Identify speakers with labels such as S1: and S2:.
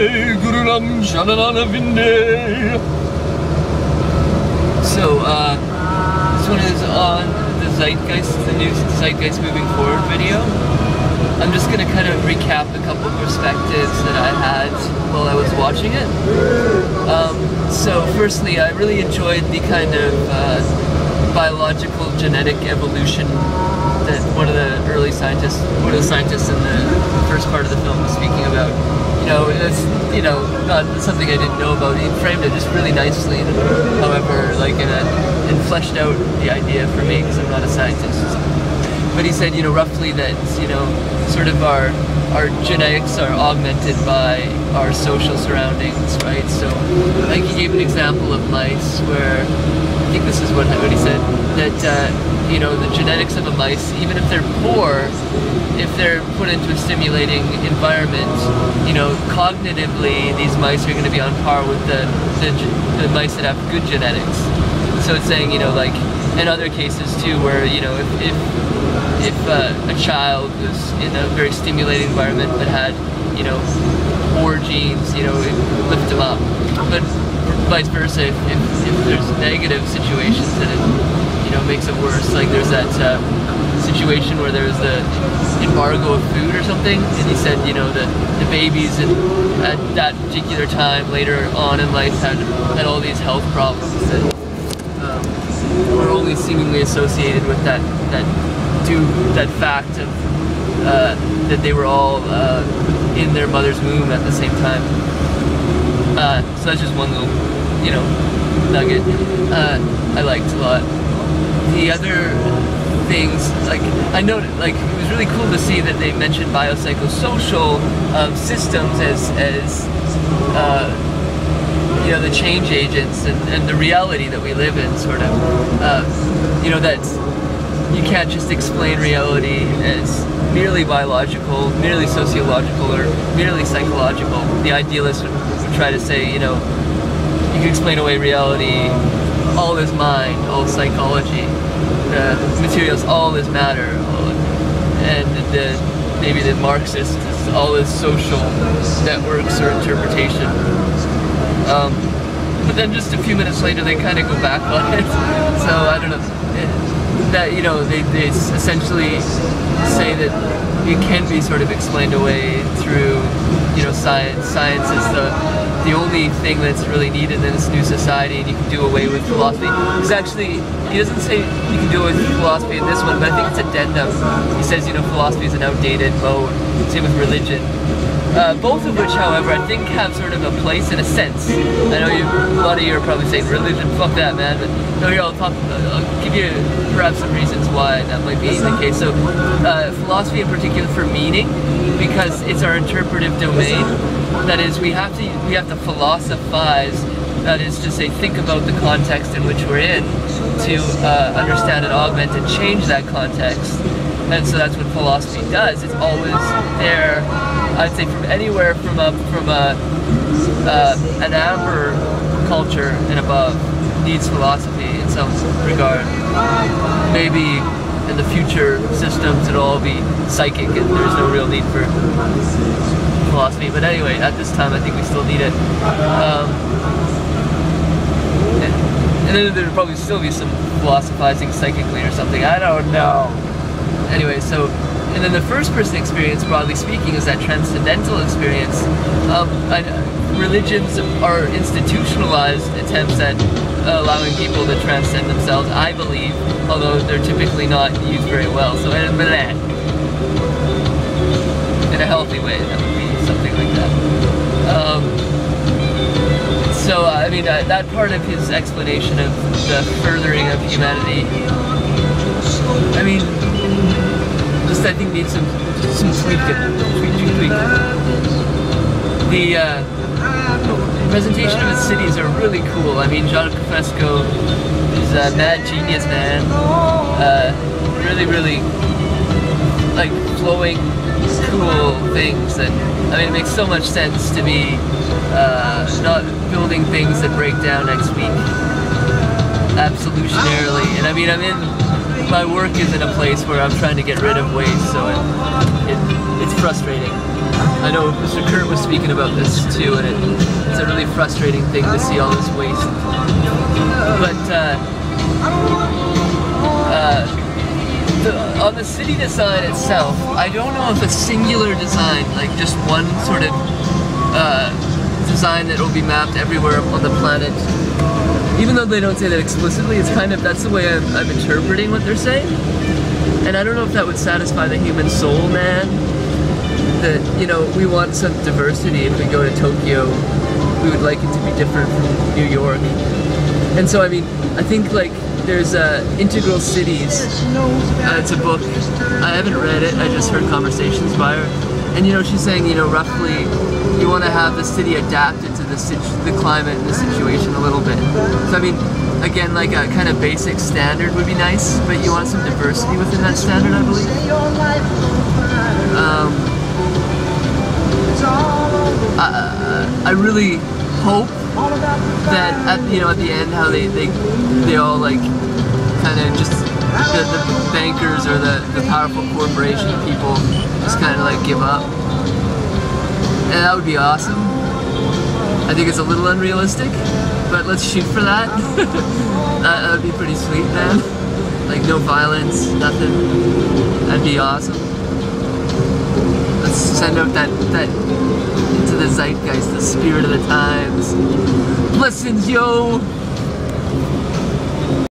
S1: So, this one is on the Zeitgeist, the new Zeitgeist Moving Forward video. I'm just going to kind of recap a couple of perspectives that I had while I was watching it. So firstly, I really enjoyed the kind of biological genetic evolution that one of the scientists in the first part of the film was speaking about. You know, it's, you know, not something I didn't know about. He framed it just really nicely, however, like and fleshed out the idea for me, because I'm not a scientist. But he said, you know, roughly that, you know, sort of our genetics are augmented by our social surroundings, right? So, like, he gave an example of mice where, I think this is what he said, that, you know, the genetics of a mice, even if they're poor, if they're put into a stimulating environment, you know, cognitively, these mice are going to be on par with the mice that have good genetics. So it's saying, you know, like, in other cases too, where, you know, if a child was in a very stimulating environment but had, you know, poor genes, you know, it would lift them up. But vice versa, if there's negative situations, then it, you know, makes it worse. Like there's that situation where there was the embargo of food or something, and he said, you know, the babies at that particular time later on in life had all these health problems that were only seemingly associated with that fact of that they were all in their mother's womb at the same time. So that's just one little, you know, nugget I liked a lot. The other things, like, I noted, like, it was really cool to see that they mentioned biopsychosocial systems as you know, the change agents and the reality that we live in, sort of. You know, that you can't just explain reality as merely biological, merely sociological, or merely psychological. The idealist would try to say, you know, you can explain away reality, all is mind, all psychology, materials, all is matter, and maybe the Marxist is all is social networks or interpretation. But then just a few minutes later they kind of go back on it, so I don't know, that, you know, they essentially say that it can be sort of explained away through, you know, science. Science is the only thing that's really needed in this new society, and you can do away with philosophy. Because actually, he doesn't say you can do away with philosophy in this one, but I think it's addendum. He says, you know, philosophy is an outdated mode, same with religion. Both of which, however, I think have sort of a place in a sense. I know a lot of you are probably saying, religion, fuck that, man, but no, here, I'll give you perhaps some reasons why that might be the case. So, philosophy in particular for meaning, because it's our interpretive domain. That is, we have to philosophize, that is to say, think about the context in which we're in, to understand and augment and change that context. And so that's what philosophy does. It's always there, I'd say, from anywhere from an amber culture and above needs philosophy in some regard. Maybe in the future systems it'll all be psychic and there's no real need for philosophy. But anyway, at this time I think we still need it. And then there'll probably still be some philosophizing psychically or something. I don't know. Anyway, so, and then the first-person experience, broadly speaking, is that transcendental experience. Religions are institutionalized attempts at allowing people to transcend themselves, I believe, although they're typically not used very well. So, in a healthy way, that would be something like that. So, I mean, that part of his explanation of the furthering of humanity, I mean, just I think needs some tweaking. The presentation of his cities are really cool. I mean, John Fresco is a mad genius, man. Really, like, flowing, cool things that, I mean, it makes so much sense to be not building things that break down next week. absolutionarily. And I mean, my work is in a place where I'm trying to get rid of waste, so it's frustrating. I know Mr. Kurt was speaking about this too, and it's a really frustrating thing to see all this waste. But on the city design itself, I don't know if a singular design, like just one sort of design that will be mapped everywhere on the planet, even though they don't say that explicitly, it's kind of, that's the way I'm interpreting what they're saying. And I don't know if that would satisfy the human soul, man. That, you know, we want some diversity. If we go to Tokyo, we would like it to be different from New York. And so, I mean, I think like there's Integral Cities. It's a book. I haven't read it. I just heard conversations by her. And you know, she's saying, you know, roughly, you want to have the city adapted to the climate and the situation a little bit. So I mean, again, like a kind of basic standard would be nice, but you want some diversity within that standard, I believe. I really hope that at the end, how they all like kind of just the bankers or the powerful corporation people just kind of like give up, and that would be awesome. I think it's a little unrealistic, but let's shoot for that. That would be pretty sweet, man. Like no violence, nothing. That'd be awesome. Let's send out that into the zeitgeist, the spirit of the times. Blessings, yo!